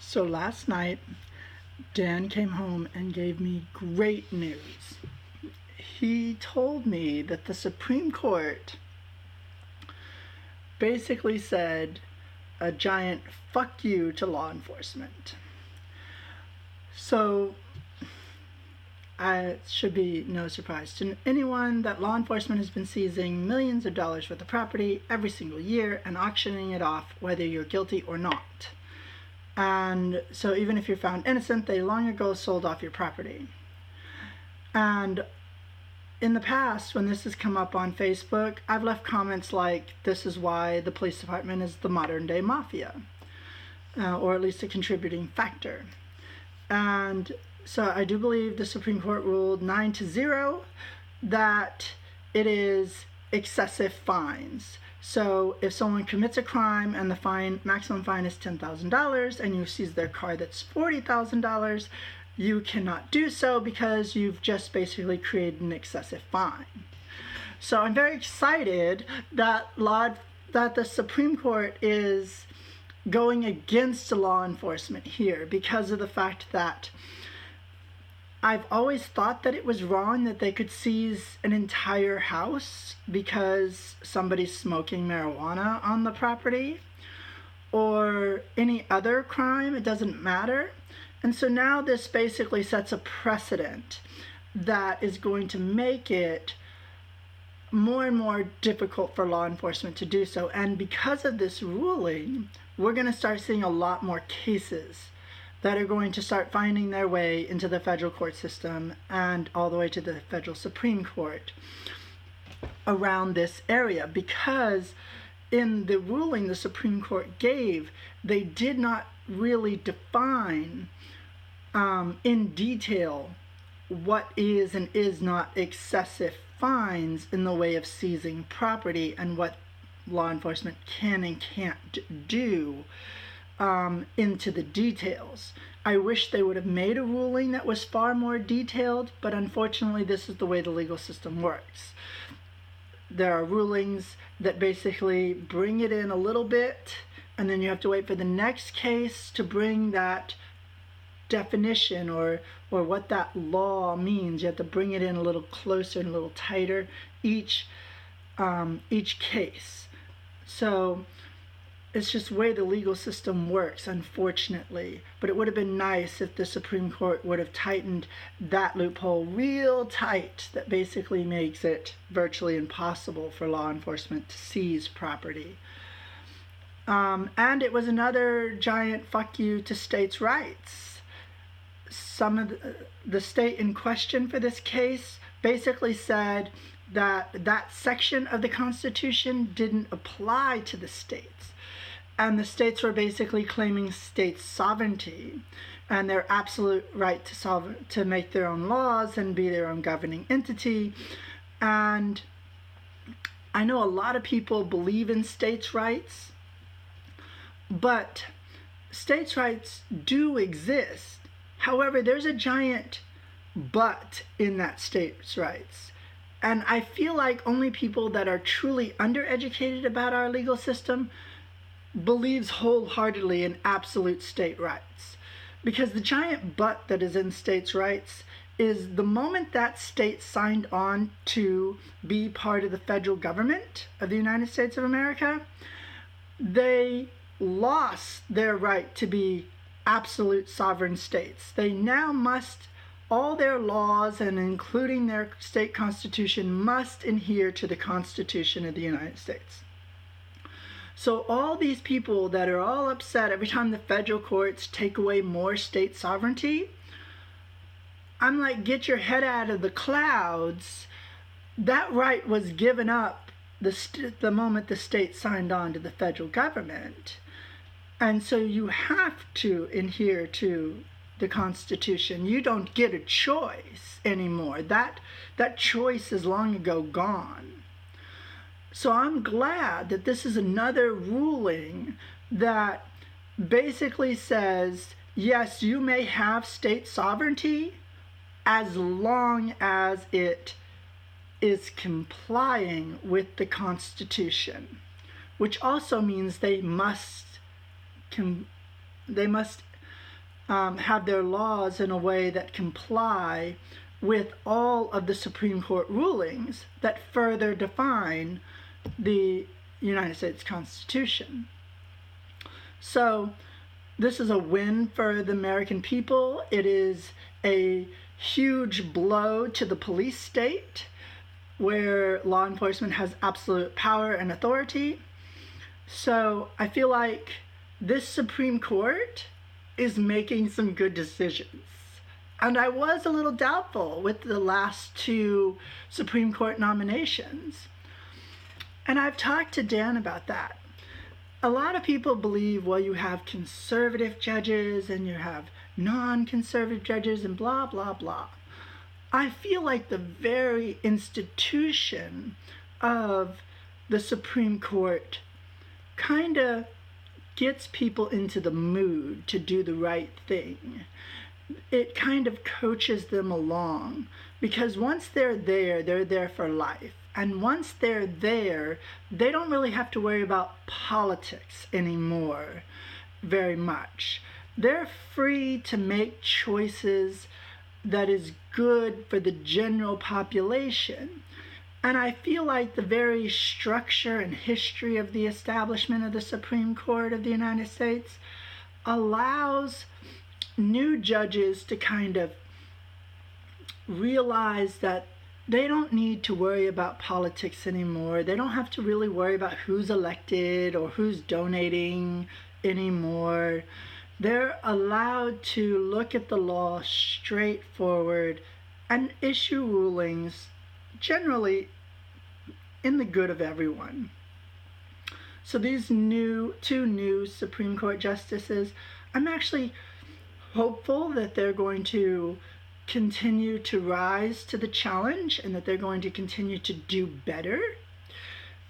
So last night, Dan came home and gave me great news. He told me that the Supreme Court basically said a giant fuck you to law enforcement. So, it should be no surprise to anyone that law enforcement has been seizing millions of dollars worth of property every single year and auctioning it off whether you're guilty or not. And so even if you're found innocent, they long ago sold off your property. And in the past, when this has come up on Facebook, I've left comments like, this is why the police department is the modern day mafia, or at least a contributing factor. And so I do believe the Supreme Court ruled 9-0 that it is excessive fines. So if someone commits a crime and the maximum fine is $10,000 and you seize their car that's $40,000, you cannot do so because you've just basically created an excessive fine. So I'm very excited that the Supreme Court is going against law enforcement here because of the fact that I've always thought that it was wrong that they could seize an entire house because somebody's smoking marijuana on the property or any other crime. It doesn't matter. And so now this basically sets a precedent that is going to make it more and more difficult for law enforcement to do so. And because of this ruling, we're going to start seeing a lot more cases that are going to start finding their way into the federal court system and all the way to the federal Supreme Court around this area, because in the ruling the Supreme Court gave, they did not really define in detail what is and is not excessive fines in the way of seizing property and what law enforcement can and can't do into the details. I wish they would have made a ruling that was far more detailed, but unfortunately this is the way the legal system works. There are rulings that basically bring it in a little bit, and then you have to wait for the next case to bring that definition or what that law means. You have to bring it in a little closer and a little tighter each case. So it's just the way the legal system works, unfortunately. But it would have been nice if the Supreme Court would have tightened that loophole real tight that basically makes it virtually impossible for law enforcement to seize property. And it was another giant fuck you to states' rights. Some of the state in question for this case basically said that section of the Constitution didn't apply to the states. And the states were basically claiming state sovereignty and their absolute right to make their own laws and be their own governing entity. And I know a lot of people believe in states' rights, but states' rights do exist. However, there's a giant but in that states' rights. And I feel like only people that are truly undereducated about our legal system believes wholeheartedly in absolute state rights. Because the giant but that is in states' rights is the moment that state signed on to be part of the federal government of the United States of America, they lost their right to be absolute sovereign states. They now must, all their laws and including their state constitution must adhere to the Constitution of the United States. So all these people that are all upset every time the federal courts take away more state sovereignty, I'm like, get your head out of the clouds. That right was given up the moment the state signed on to the federal government. And so you have to adhere to the Constitution. You don't get a choice anymore. That choice is long ago gone. So I'm glad that this is another ruling that basically says, yes, you may have state sovereignty as long as it is complying with the Constitution, which also means they must have their laws in a way that comply with all of the Supreme Court rulings that further define the United States Constitution. So this is a win for the American people. It is a huge blow to the police state, where law enforcement has absolute power and authority. So I feel like this Supreme Court is making some good decisions. And I was a little doubtful with the last two Supreme Court nominations. And I've talked to Dan about that. A lot of people believe, well, you have conservative judges and you have non-conservative judges and blah, blah, blah. I feel like the very institution of the Supreme Court kind of gets people into the mood to do the right thing. It kind of coaches them along, because once they're there for life. And once they're there, they don't really have to worry about politics anymore very much. They're free to make choices that is good for the general population. And I feel like the very structure and history of the establishment of the Supreme Court of the United States allows new judges to kind of realize that they don't need to worry about politics anymore. They don't have to really worry about who's elected or who's donating anymore. They're allowed to look at the law straightforward and issue rulings generally in the good of everyone. So these two new Supreme Court justices, I'm actually hopeful that they're going to continue to rise to the challenge and that they're going to continue to do better.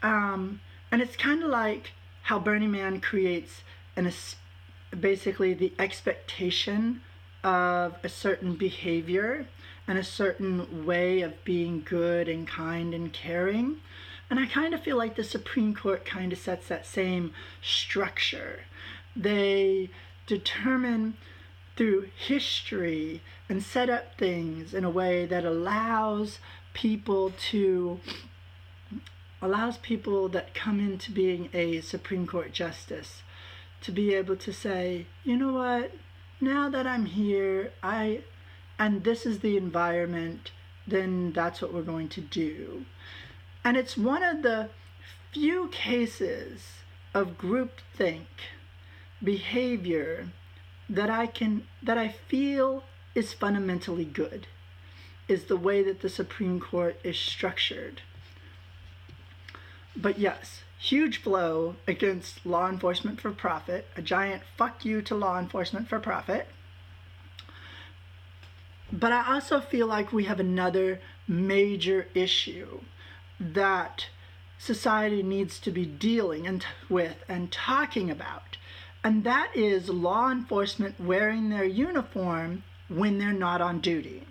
And it's kind of like how Burning Man creates basically the expectation of a certain behavior and a certain way of being good and kind and caring. And I kind of feel like the Supreme Court kind of sets that same structure. They determine through history and set up things in a way that allows people that come into being a Supreme Court justice to be able to say, you know what, now that I'm here, and this is the environment, then that's what we're going to do. And it's one of the few cases of groupthink behavior that I feel is fundamentally good, is the way that the Supreme Court is structured. But yes, huge blow against law enforcement for profit, a giant fuck you to law enforcement for profit. But I also feel like we have another major issue that society needs to be dealing with and talking about. And that is law enforcement wearing their uniform when they're not on duty.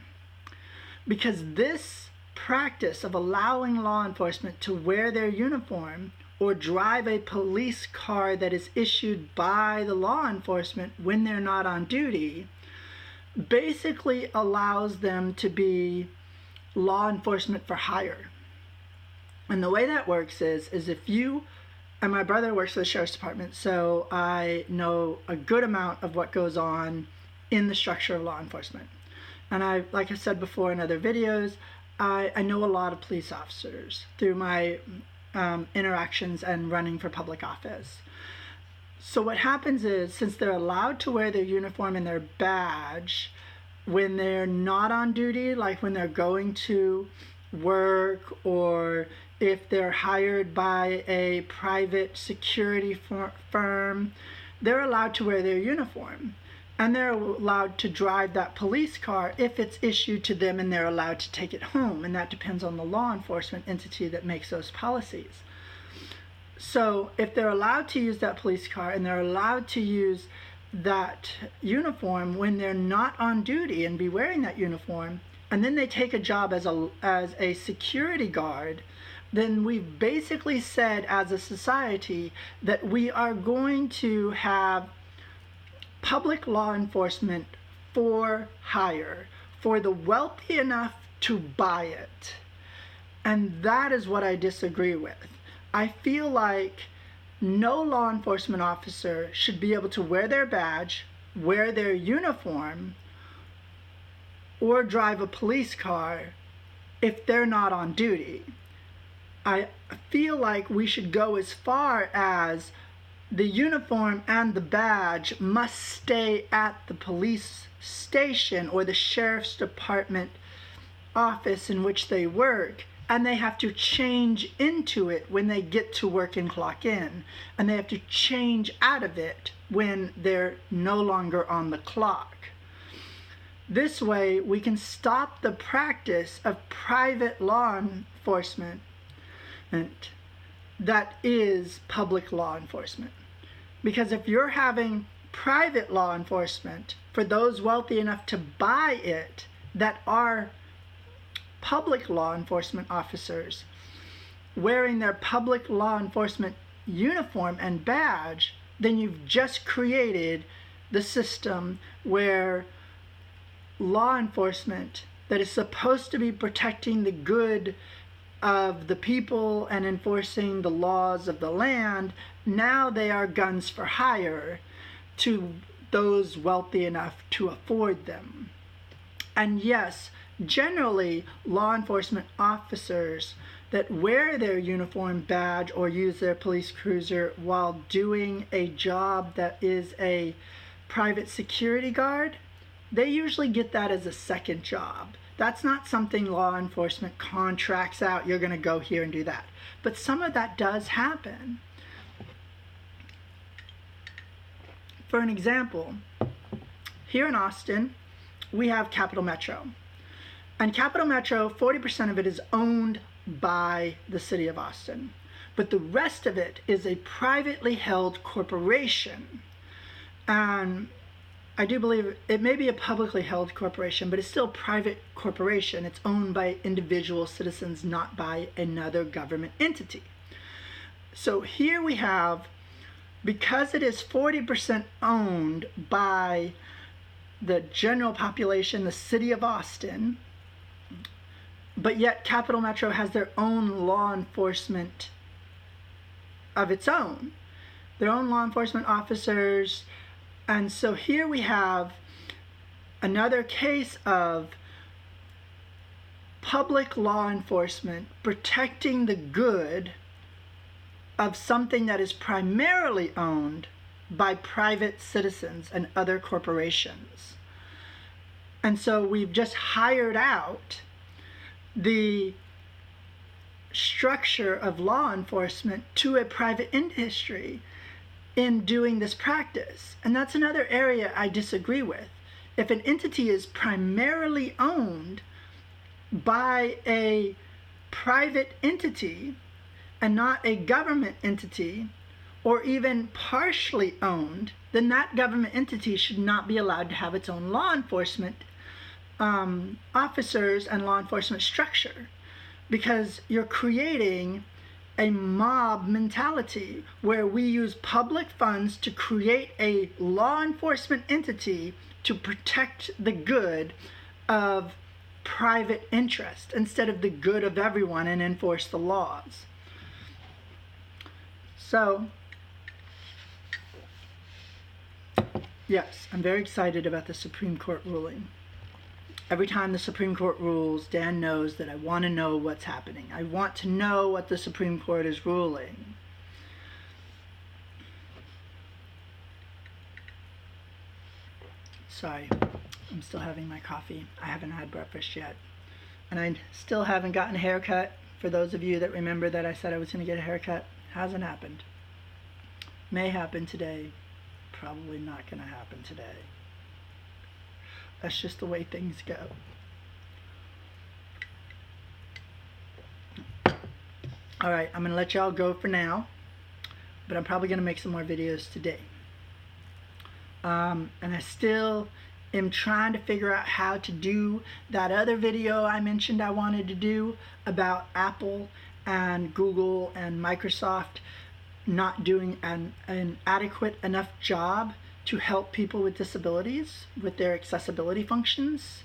Because this practice of allowing law enforcement to wear their uniform or drive a police car that is issued by the law enforcement when they're not on duty basically allows them to be law enforcement for hire. And the way that works is if you, and my brother works for the Sheriff's Department, so I know a good amount of what goes on in the structure of law enforcement. And like I said before in other videos, I know a lot of police officers through my interactions and running for public office. So what happens is, since they're allowed to wear their uniform and their badge when they're not on duty, like when they're going to work, or if they're hired by a private security firm, they're allowed to wear their uniform. And they're allowed to drive that police car if it's issued to them, and they're allowed to take it home. And that depends on the law enforcement entity that makes those policies. So if they're allowed to use that police car and they're allowed to use that uniform when they're not on duty and be wearing that uniform, and then they take a job as a security guard, then we've basically said as a society that we are going to have public law enforcement for hire, for the wealthy enough to buy it. And that is what I disagree with. I feel like no law enforcement officer should be able to wear their badge, wear their uniform, or drive a police car if they're not on duty. I feel like we should go as far as the uniform and the badge must stay at the police station or the sheriff's department office in which they work, and they have to change into it when they get to work and clock in, and they have to change out of it when they're no longer on the clock. This way we can stop the practice of private law enforcement that is public law enforcement. Because if you're having private law enforcement for those wealthy enough to buy it that are public law enforcement officers wearing their public law enforcement uniform and badge, then you've just created the system where law enforcement that is supposed to be protecting the good of the people and enforcing the laws of the land, now they are guns for hire to those wealthy enough to afford them. And yes, generally law enforcement officers that wear their uniform badge or use their police cruiser while doing a job that is a private security guard, they usually get that as a second job. That's not something law enforcement contracts out. You're going to go here and do that. But some of that does happen. For an example, here in Austin, we have Capital Metro. And Capital Metro, 40% of it is owned by the city of Austin. But the rest of it is a privately held corporation. And I do believe it may be a publicly held corporation, but it's still a private corporation. It's owned by individual citizens, not by another government entity. So here we have, because it is 40% owned by the general population, the city of Austin, but yet Capital Metro has their own law enforcement of its own, their own law enforcement officers. And so here we have another case of public law enforcement protecting the good of something that is primarily owned by private citizens and other corporations. And so we've just hired out the structure of law enforcement to a private industry in doing this practice. And that's another area I disagree with. If an entity is primarily owned by a private entity and not a government entity, or even partially owned, then that government entity should not be allowed to have its own law enforcement officers and law enforcement structure, because you're creating a mob mentality where we use public funds to create a law enforcement entity to protect the good of private interest instead of the good of everyone and enforce the laws. So, yes, I'm very excited about the Supreme Court ruling. Every time the Supreme Court rules, Dan knows that I want to know what's happening. I want to know what the Supreme Court is ruling. Sorry, I'm still having my coffee. I haven't had breakfast yet. And I still haven't gotten a haircut. For those of you that remember that I said I was going to get a haircut, hasn't happened. May happen today. Probably not going to happen today. That's just the way things go. Alright, I'm going to let y'all go for now. But I'm probably going to make some more videos today. And I still am trying to figure out how to do that other video I mentioned I wanted to do about Apple and Google and Microsoft not doing an adequate enough job to help people with disabilities with their accessibility functions.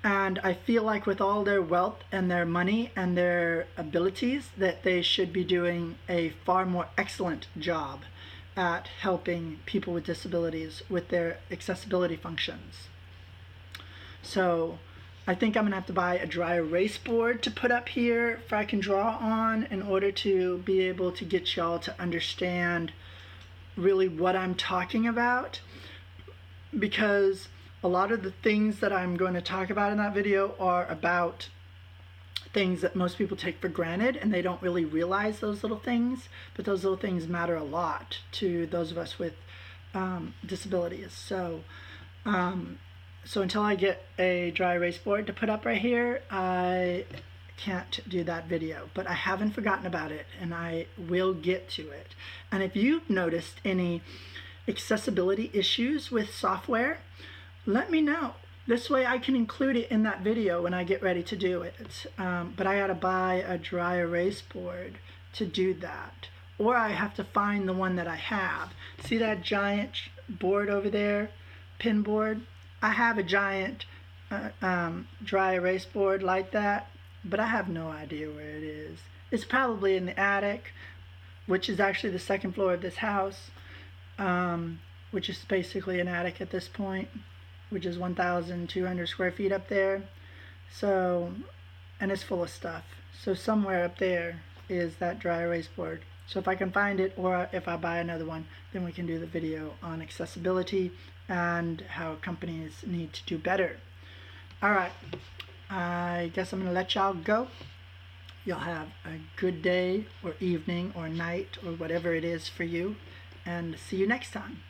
And I feel like with all their wealth and their money and their abilities that they should be doing a far more excellent job at helping people with disabilities with their accessibility functions. So I think I'm gonna have to buy a dry erase board to put up here for I can draw on in order to be able to get y'all to understand really what I'm talking about, because a lot of the things that I'm going to talk about in that video are about things that most people take for granted, and they don't really realize those little things, but those little things matter a lot to those of us with disabilities. So until I get a dry erase board to put up right here, I can't do that video, but I haven't forgotten about it, and I will get to it. And if you've noticed any accessibility issues with software, let me know. This way I can include it in that video when I get ready to do it. But I gotta buy a dry erase board to do that. Or I have to find the one that I have. See that giant board over there, pin board? I have a giant dry erase board like that, but I have no idea where it is. It's probably in the attic, which is actually the second floor of this house, which is basically an attic at this point, which is 1,200 square feet up there. So, and it's full of stuff. So somewhere up there is that dry erase board. So if I can find it, or if I buy another one, then we can do the video on accessibility and how companies need to do better. All right, I guess I'm gonna let y'all go. Y'all have a good day or evening or night or whatever it is for you, and see you next time.